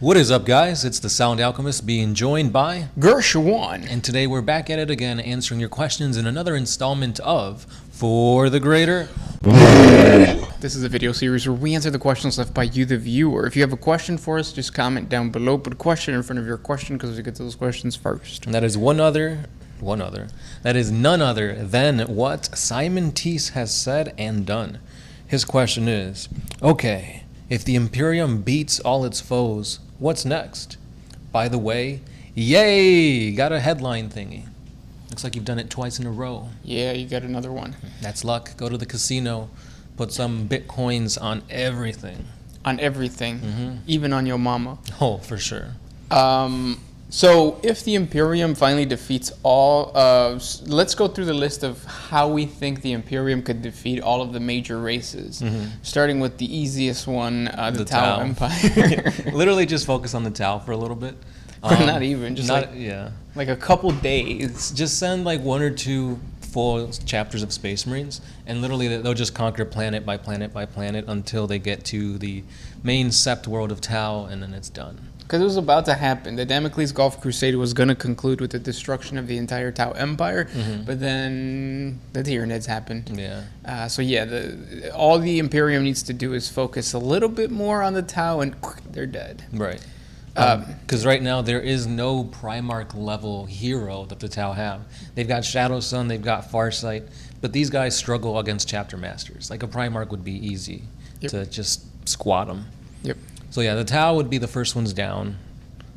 What is up, guys? It's the Sound Alchemist being joined by Gershwan. and today we're back at it again answering your questions in another installment of For the Greater. This is a video series where we answer the questions left by you, the viewer. If you have a question for us, just comment down below. Put a question in front of your question because we get to those questions first. And that is that is none other than what Simon Teese has said and done. His question is, okay, if the Imperium beats all its foes, what's next? By the way, yay! Got a headline thingy. Looks like you've done it twice in a row. Yeah, you got another one. That's luck. Go to the casino, put some bitcoins on everything. On everything, even on your mama. Oh, for sure. So if the Imperium finally defeats all, let's go through the list of how we think the Imperium could defeat all of the major races. Starting with the easiest one, the Tau Empire. Literally just focus on the Tau for a little bit. Not even, just like a couple days. Just send like one or two full chapters of Space Marines, and literally they'll just conquer planet by planet by planet until they get to the main sept world of Tau, and then it's done. Because it was about to happen. The Damocles Gulf Crusade was going to conclude with the destruction of the entire Tau Empire, but then the Tyranids happened. Yeah. So yeah, all the Imperium needs to do is focus a little bit more on the Tau, and they're dead. Right. Because right now there is no Primarch level hero that the Tau have. They've got Shadow Sun, they've got Farsight, but these guys struggle against Chapter Masters. Like a Primarch would be easy to just squat them. Yep. So yeah, the Tau would be the first ones down.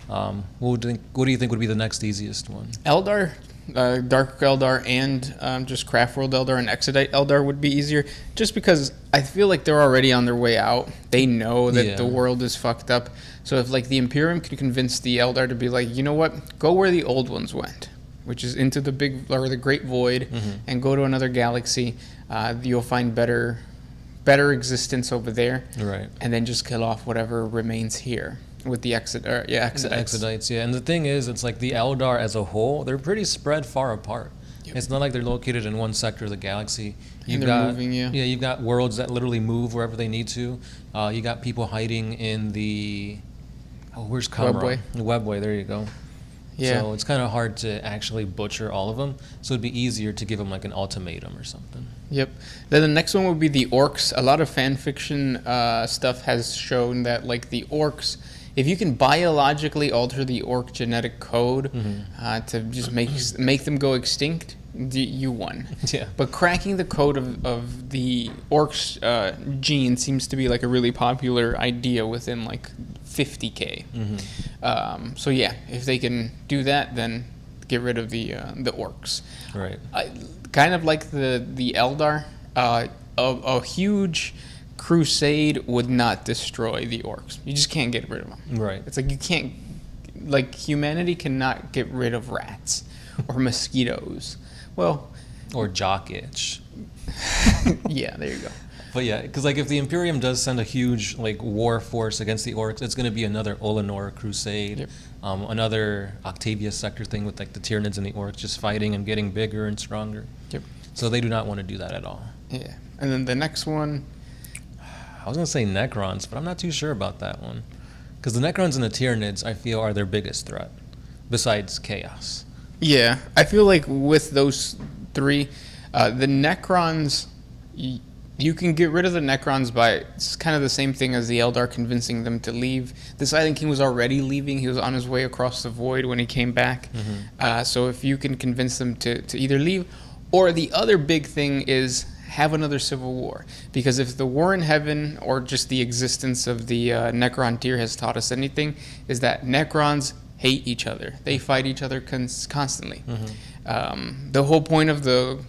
What do you think would be the next easiest one? Eldar, Dark Eldar, and just Craft World Eldar and Exodite Eldar would be easier. Just because I feel like they're already on their way out. They know that the world is fucked up. So if like the Imperium could convince the Eldar to be like, you know what, go where the old ones went, which is into the the Great Void, and go to another galaxy, you'll find better existence over there, right? And then just kill off whatever remains here with the Exodites. Yeah. And the thing is, it's like the Eldar as a whole, they're pretty spread far apart. It's not like they're located in one sector of the galaxy. You've got worlds that literally move wherever they need to. You got people hiding in the where's Kamra? The Webway. There you go. Yeah. So it's kind of hard to actually butcher all of them. So it'd be easier to give them like an ultimatum or something. Yep. Then the next one would be the Orcs. A lot of fan fiction stuff has shown that like the Orcs, if you can biologically alter the Orc genetic code to just make them go extinct, you won. Yeah. But cracking the code of the Orcs gene seems to be like a really popular idea within like 50K. So yeah, if they can do that, then get rid of the Orcs. Right. Kind of like the Eldar, a huge crusade would not destroy the Orcs. You just can't get rid of them. Right. It's like you can't, like humanity cannot get rid of rats or mosquitoes. Well, or jock itch. Yeah, there you go. But yeah, because like if the Imperium does send a huge like war force against the Orcs, it's going to be another Olenor crusade, another Octavia sector thing with like the Tyranids and the Orcs just fighting and getting bigger and stronger. Yep. So they do not want to do that at all. Yeah. And then the next one, I was going to say Necrons, but I'm not too sure about that one. Because the Necrons and the Tyranids, I feel, are their biggest threat, besides Chaos. Yeah, I feel like with those three, the Necrons, you can get rid of the Necrons by, it's kind of the same thing as the Eldar convincing them to leave. The Silent King was already leaving. He was on his way across the void when he came back. So if you can convince them to either leave, or the other big thing is have another civil war. Because if the war in heaven, or just the existence of the Necron tier has taught us anything, is that Necrons hate each other. They fight each other constantly. The whole point of the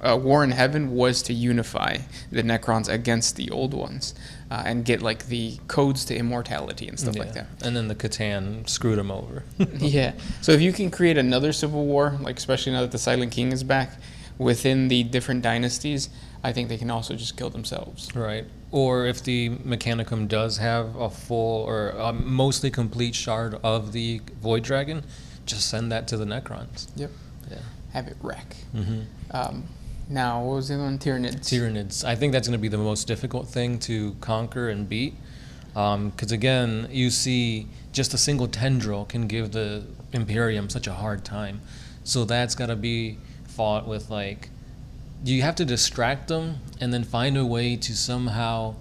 war in heaven was to unify the Necrons against the old ones and get like the codes to immortality and stuff like that. And then the Catan screwed them over. Yeah. So if you can create another civil war, like especially now that the Silent King is back, within the different dynasties, I think they can also just kill themselves. Right. Or if the Mechanicum does have a full or a mostly complete shard of the Void Dragon, just send that to the Necrons. Yep. Yeah. Have it wreck. Now, what was the other one? Tyranids. Tyranids. I think that's going to be the most difficult thing to conquer and beat. Because again, you see just a single tendril can give the Imperium such a hard time. So that's got to be fought with, like, you have to distract them and then find a way to somehow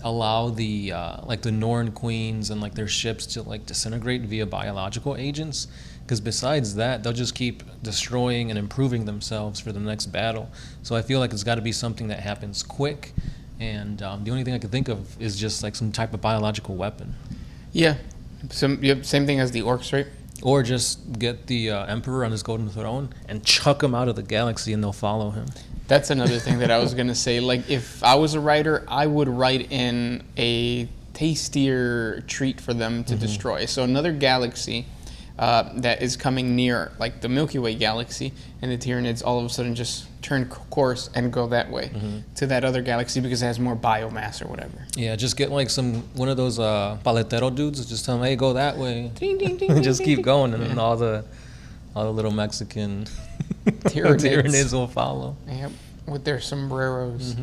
allow the like the Norn queens and like their ships to like disintegrate via biological agents. Because besides that, they'll just keep destroying and improving themselves for the next battle. So I feel like it's got to be something that happens quick. And the only thing I can think of is just like some type of biological weapon. Yeah. Same thing as the Orcs, right? Or just get the Emperor on his golden throne and chuck him out of the galaxy and they'll follow him. That's another thing that I was going to say. Like, if I was a writer, I would write in a tastier treat for them to destroy. So another galaxy that is coming near, like the Milky Way galaxy, and the Tyranids all of a sudden just turn course and go that way to that other galaxy because it has more biomass or whatever. Yeah, just get like one of those paletero dudes, just tell them, hey, go that way. Ding, ding, ding, just keep going, and then all the little Mexican Tyranids will follow. Yep, with their sombreros.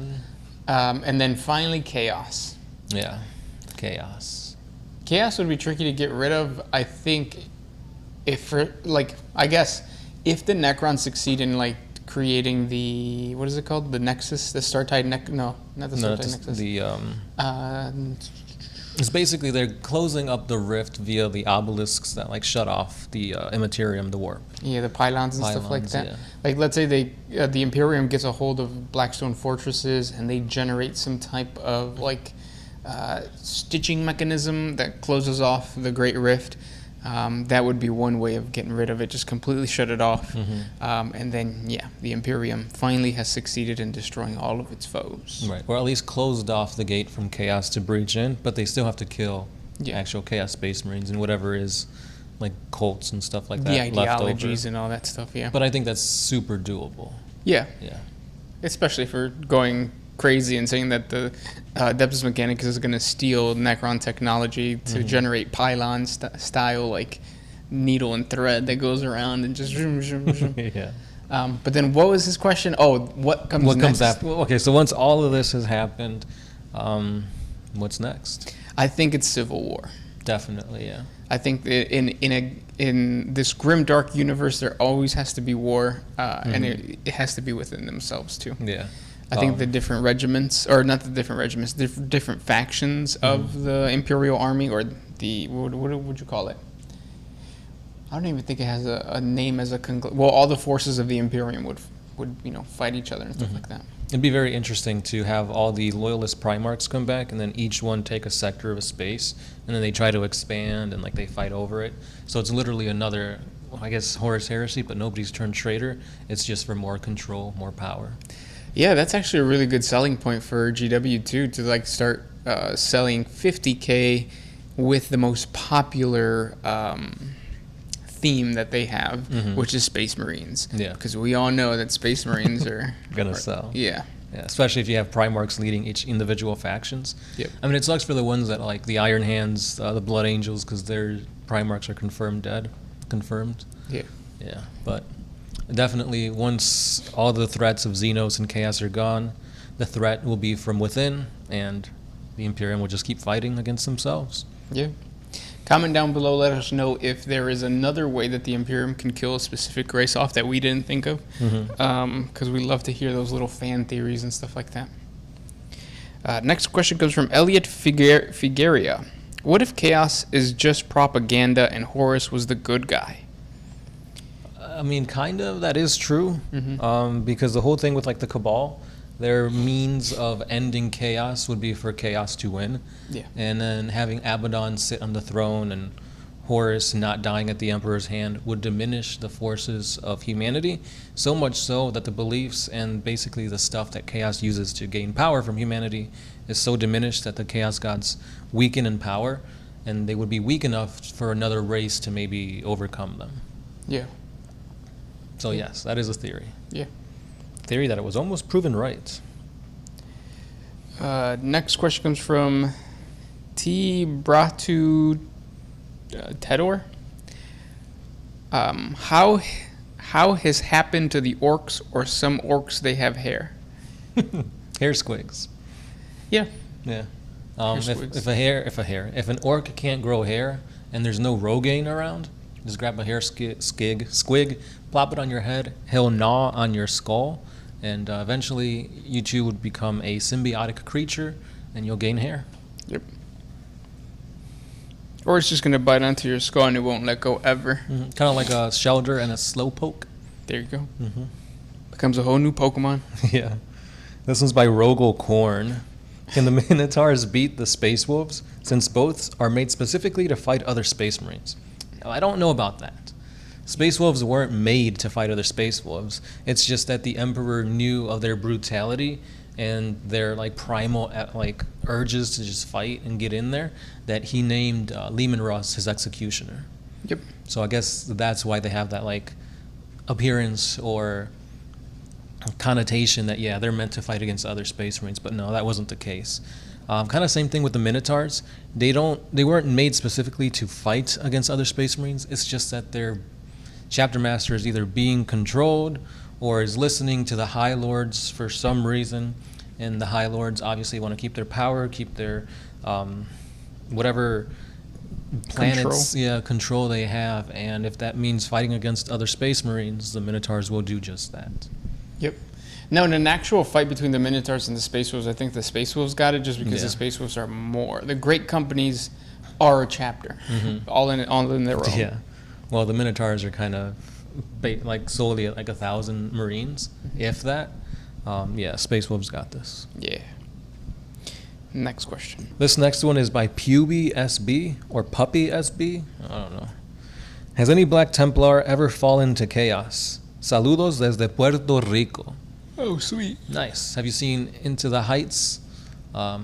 And then finally, chaos. Yeah, chaos. Chaos would be tricky to get rid of, I think, if the Necrons succeed in like creating the, what is it called? The Nexus, the Startide no, not the Startide Nexus. It's basically they're closing up the rift via the obelisks that like shut off the Immaterium, the warp. Yeah, the pylons and stuff like that. Yeah. Like, let's say the Imperium gets a hold of Blackstone fortresses and they generate some type of like stitching mechanism that closes off the Great Rift. That would be one way of getting rid of it, just completely shut it off. And then, the Imperium finally has succeeded in destroying all of its foes. Right, or at least closed off the gate from Chaos to breach in, but they still have to kill actual Chaos Space Marines and whatever is, like, cults and stuff like that. The ideologies and all that stuff, But I think that's super doable. Yeah. Especially for going crazy and saying that the Adeptus Mechanicus is going to steal Necron technology to generate pylon style like needle and thread that goes around and just zoom, zoom, zoom. But then what was his question? Oh, what comes next? After? Okay, so once all of this has happened, what's next? I think it's civil war. Definitely, yeah. I think that in this grim dark universe, there always has to be war, and it has to be within themselves too. Yeah. I think the different regiments, or not the different regiments, different factions of the Imperial Army, or the, what would you call it? I don't even think it has a name as a well, all the forces of the Imperium would fight each other and stuff like that. It'd be very interesting to have all the Loyalist Primarchs come back, and then each one take a sector of a space, and then they try to expand, and like they fight over it. So it's literally another, I guess, Horus Heresy, but nobody's turned traitor. It's just for more control, more power. Yeah, that's actually a really good selling point for GW too, to like start selling 50K with the most popular theme that they have, which is Space Marines. Yeah, because we all know that Space Marines are gonna sell. Yeah, especially if you have Primarchs leading each individual factions. Yep. I mean, it sucks for the ones that like the Iron Hands, the Blood Angels, because their Primarchs are confirmed dead. Yeah, but definitely, once all the threats of Xenos and Chaos are gone, the threat will be from within, and the Imperium will just keep fighting against themselves. Yeah. Comment down below, let us know if there is another way that the Imperium can kill a specific race off that we didn't think of, because we love to hear those little fan theories and stuff like that. Next question comes from Elliot Figueria. What if Chaos is just propaganda and Horus was the good guy? I mean, kind of, that is true, because the whole thing with like the Cabal, their means of ending chaos would be for chaos to win. Yeah. And then having Abaddon sit on the throne and Horus not dying at the Emperor's hand would diminish the forces of humanity, so much so that the beliefs and basically the stuff that chaos uses to gain power from humanity is so diminished that the Chaos Gods weaken in power, and they would be weak enough for another race to maybe overcome them. Yeah. So yes, that is a theory. Yeah. Theory that it was almost proven right. Next question comes from T. Bratu Tedor. How has happened to the orcs, or some orcs they have hair? Hair squigs. Yeah. Yeah. If an orc can't grow hair and there's no Rogaine around, just grab a hair squig, plop it on your head. He'll gnaw on your skull, and eventually you two would become a symbiotic creature, and you'll gain hair. Yep. Or it's just gonna bite onto your skull and it won't let go ever. Mm-hmm. Kind of like a Shelder and a Slowpoke. There you go. Mm-hmm. Becomes a whole new Pokemon. Yeah. This one's by Rogel Korn. Can the Minotaurs beat the Space Wolves, since both are made specifically to fight other Space Marines? I don't know about that. Space Wolves weren't made to fight other Space Wolves. It's just that the Emperor knew of their brutality and their like primal like urges to just fight and get in there, that he named Lehman Russ his executioner. Yep. So I guess that's why they have that like appearance or connotation that they're meant to fight against other Space Marines, but no, that wasn't the case. Kind of same thing with the Minotaurs. They weren't made specifically to fight against other Space Marines. It's just that their chapter master is either being controlled or is listening to the High Lords for some reason, and the High Lords obviously want to keep their power, keep their whatever planets control they have, and if that means fighting against other Space Marines, the Minotaurs will do just that. Yep. Now, in an actual fight between the Minotaurs and the Space Wolves, I think the Space Wolves got it just because the Space Wolves are more. The great companies are a chapter, all in their own. Yeah. Well, the Minotaurs are kind of like solely at like 1,000 Marines, if that. Space Wolves got this. Yeah. Next question. This next one is by Puby SB or Puppy SB. I don't know. Has any Black Templar ever fallen to chaos? Saludos desde Puerto Rico. Oh, sweet. Nice. Have you seen Into the Heights? That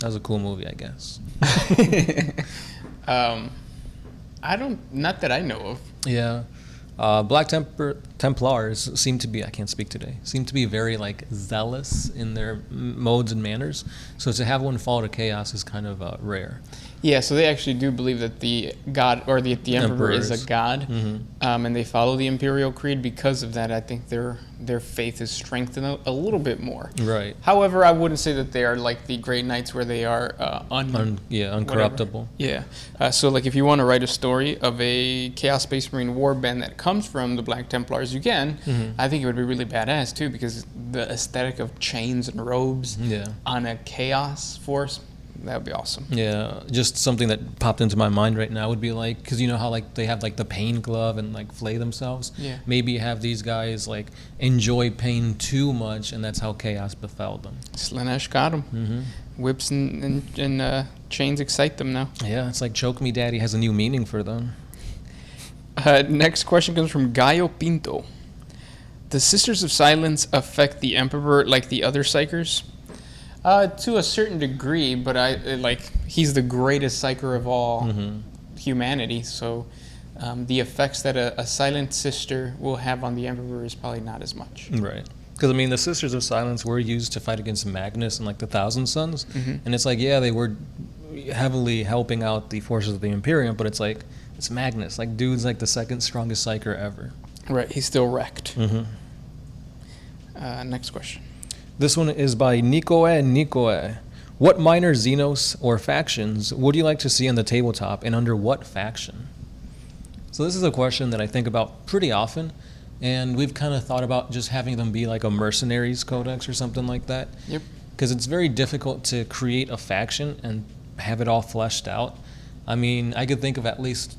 was a cool movie, I guess. Not that I know of. Yeah. Black Templars seem to be very like zealous in their modes and manners. So to have one fall to chaos is kind of rare. Yeah, so they actually do believe that the god or the Emperor is a god, and they follow the Imperial Creed. Because of that, I think their faith is strengthened a little bit more. Right. However, I wouldn't say that they are like the Grey Knights where they are uncorruptible. Whatever. Yeah. So like if you want to write a story of a Chaos Space Marine warband that comes from the Black Templars, you can. I think it would be really badass too, because the aesthetic of chains and robes on a Chaos force. That would be awesome. Yeah, just something that popped into my mind right now would be like, because you know how like they have like the pain glove and like flay themselves? Yeah. Maybe have these guys like enjoy pain too much, and that's how chaos befell them. Slaanesh got them. Whips and chains excite them now. Yeah, it's like Choke Me Daddy has a new meaning for them. Next question comes from Gallo Pinto. Does Sisters of Silence affect the Emperor like the other Psychers? To a certain degree, but he's the greatest Psyker of all humanity, so the effects that a silent sister will have on the Emperor is probably not as much. Right. Because, I mean, the Sisters of Silence were used to fight against Magnus and, like, the Thousand Sons, and it's like, yeah, they were heavily helping out the forces of the Imperium, but it's like, it's Magnus. Like, dude's, like, the second strongest Psyker ever. Right, he's still wrecked. Next question. This one is by Nikoe. What minor Xenos or factions would you like to see on the tabletop, and under what faction? So this is a question that I think about pretty often, and we've kind of thought about just having them be like a mercenaries codex or something like that. Yep. Because it's very difficult to create a faction and have it all fleshed out. I mean, I could think of at least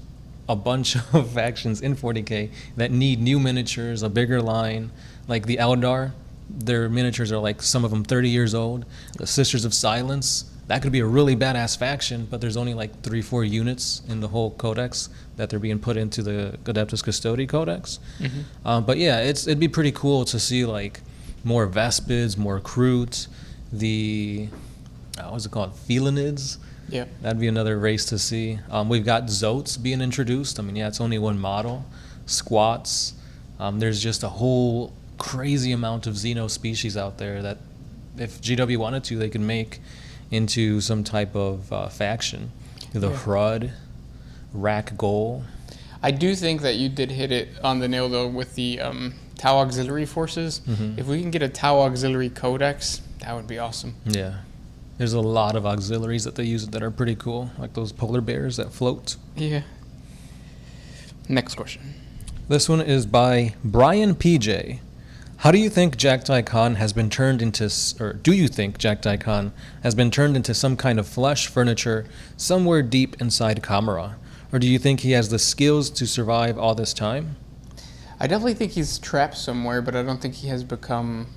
a bunch of factions in 40K that need new miniatures, a bigger line, like the Eldar. Their miniatures are like, some of them 30 years old. The Sisters of Silence, that could be a really badass faction, but there's only like 3-4 units in the whole codex that they're being put into the Adeptus Custodi codex. But yeah, it'd be pretty cool to see like more Vespids, more Kroots, the what's it called, Felinids. Yeah, that'd be another race to see. We've got Zotes being introduced. I mean, yeah, it's only one model. Squats. There's just a whole crazy amount of Xeno species out there that if GW wanted to, they could make into some type of faction. The Hrud, Rack Goal. I do think that you did hit it on the nail, though, with the Tau Auxiliary forces. If we can get a Tau Auxiliary Codex, that would be awesome. Yeah. There's a lot of auxiliaries that they use that are pretty cool, like those polar bears that float. Yeah. Next question. This one is by Brian PJ. How do you think Jagdai Khan has been turned into, or do you think Jagdai Khan has been turned into some kind of flesh furniture somewhere deep inside Kamara? Or do you think he has the skills to survive all this time? I definitely think he's trapped somewhere, but I don't think he has become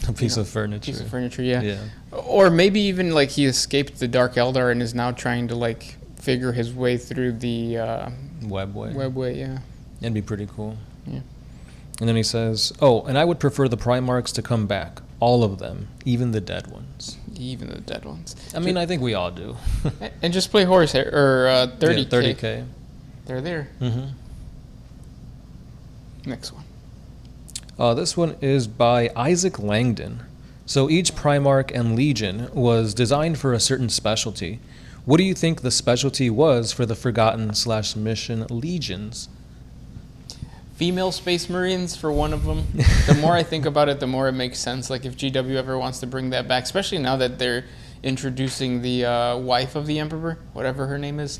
a piece of furniture. Piece of furniture, yeah. Or maybe even like he escaped the Dark Eldar and is now trying to like figure his way through the webway. Webway, yeah. That'd be pretty cool. Yeah. And then he says, "Oh, and I would prefer the Primarchs to come back, all of them, even the dead ones." Even the dead ones. I mean, I think we all do. And just play Horsehead or 30K. Yeah, 30K. They're there. Mm-hmm. Next one. This one is by Isaac Langdon. So each Primarch and Legion was designed for a certain specialty. What do you think the specialty was for the Forgotten/Mission Legions? Female Space Marines for one of them. The more I think about it, the more it makes sense. Like if GW ever wants to bring that back, especially now that they're introducing the wife of the Emperor, whatever her name is.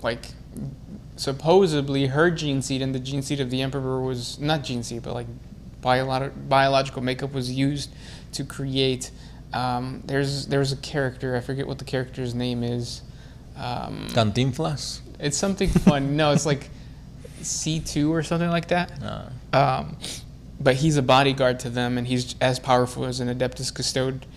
Like supposedly her gene seed and the gene seed of the Emperor was not gene seed, but like biological makeup was used to create. There's a character, I forget what the character's name is. Cantinflas? It's something fun. No, it's like C2 or something like that. But he's a bodyguard to them, and he's as powerful as an Adeptus Custode,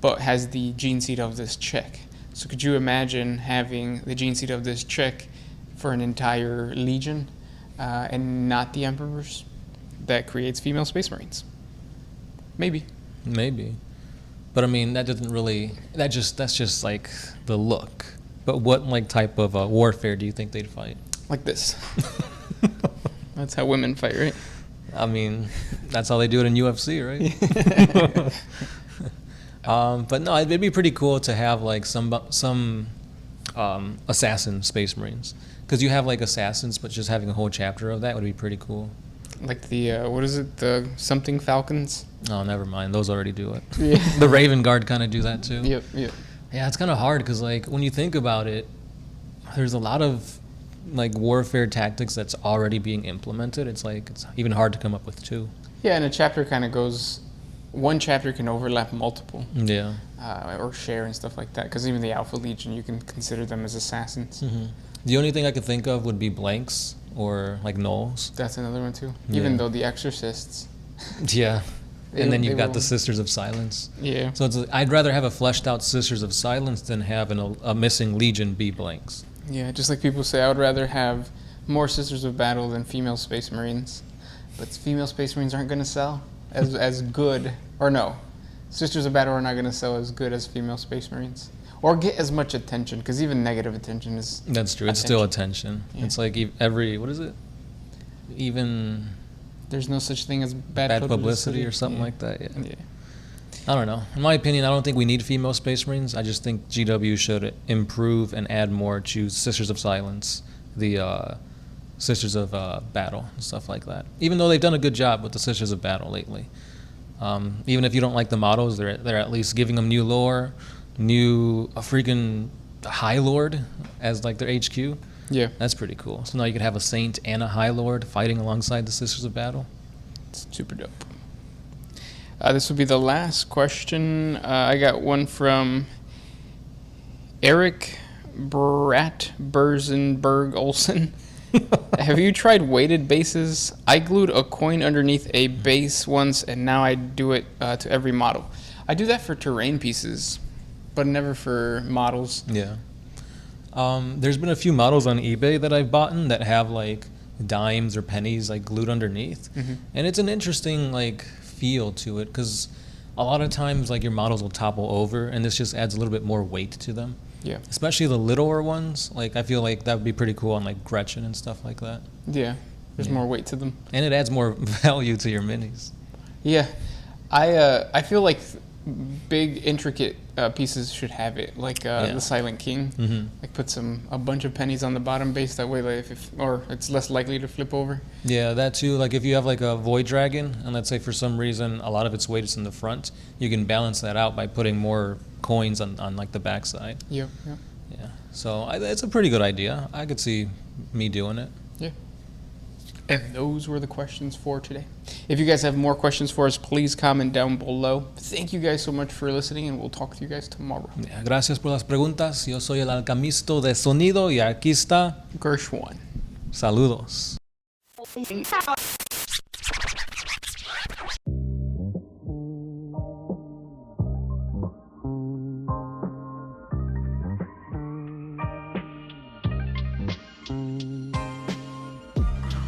but has the gene seed of this chick. So could you imagine having the gene seed of this chick for an entire legion, and not the Emperor's? That creates female Space Marines. Maybe. But I mean, that doesn't really. That's just like the look. But what like type of warfare do you think they'd fight? Like this. That's how women fight, right? I mean, that's how they do it in UFC, right? But no, it'd be pretty cool to have like some assassin Space Marines, because you have like assassins, but just having a whole chapter of that would be pretty cool. Like the what is it? The something Falcons? Oh, never mind. Those already do it. Yeah. The Raven Guard kind of do that too. Yep. Yeah, it's kind of hard because like when you think about it, there's a lot of like warfare tactics that's already being implemented. It's like it's even hard to come up with two. Yeah, and a chapter kind of goes. One chapter can overlap multiple. Yeah. Or share and stuff like that. Because even the Alpha Legion, you can consider them as assassins. Mm-hmm. The only thing I could think of would be blanks or like gnolls. That's another one too. Yeah. Even though the Exorcists. Yeah. And then you've got the Sisters of Silence. Yeah. So I'd rather have a fleshed out Sisters of Silence than have a missing Legion be blanks. Yeah, just like people say, I would rather have more Sisters of Battle than female Space Marines. But female Space Marines aren't going to sell as good. Or no, Sisters of Battle are not going to sell as good as female Space Marines. Or get as much attention, because even negative attention is... That's true. It's still attention. Yeah. It's like every... What is it? Even... There's no such thing as bad publicity or something like that. Yeah. I don't know. In my opinion, I don't think we need female Space Marines. I just think GW should improve and add more to Sisters of Silence, the Sisters of Battle, and stuff like that. Even though they've done a good job with the Sisters of Battle lately. Even if you don't like the models, they're at least giving them new lore, a freaking High Lord as like their HQ. Yeah. That's pretty cool. So now you could have a Saint and a High Lord fighting alongside the Sisters of Battle. It's super dope. This will be the last question. I got one from Eric Bratbersenberg Olsen. Have you tried weighted bases? I glued a coin underneath a base once, and now I do it to every model. I do that for terrain pieces, but never for models. Yeah. There's been a few models on eBay that I've bought that have like dimes or pennies like glued underneath, and it's an interesting like feel to it, because a lot of times like your models will topple over, and this just adds a little bit more weight to them. Yeah. Especially the littler ones. Like I feel like that would be pretty cool on like Gretchen and stuff like that. Yeah. There's more weight to them. And it adds more value to your minis. Yeah. I feel like big intricate pieces should have it, like the Silent King. Like put a bunch of pennies on the bottom base. That way, like or it's less likely to flip over. Yeah, that too. Like if you have like a Void Dragon, and let's say for some reason a lot of its weight is in the front, you can balance that out by putting more coins on like the backside. Yep. Yeah. So it's a pretty good idea. I could see me doing it. Yeah. And those were the questions for today. If you guys have more questions for us, please comment down below. Thank you guys so much for listening, and we'll talk to you guys tomorrow. Gracias por las preguntas. Yo soy el alcamisto de sonido y aquí está Gershwan. Saludos.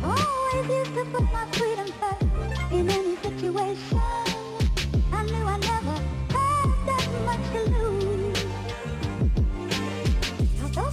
Always used to put my freedom first in any situation.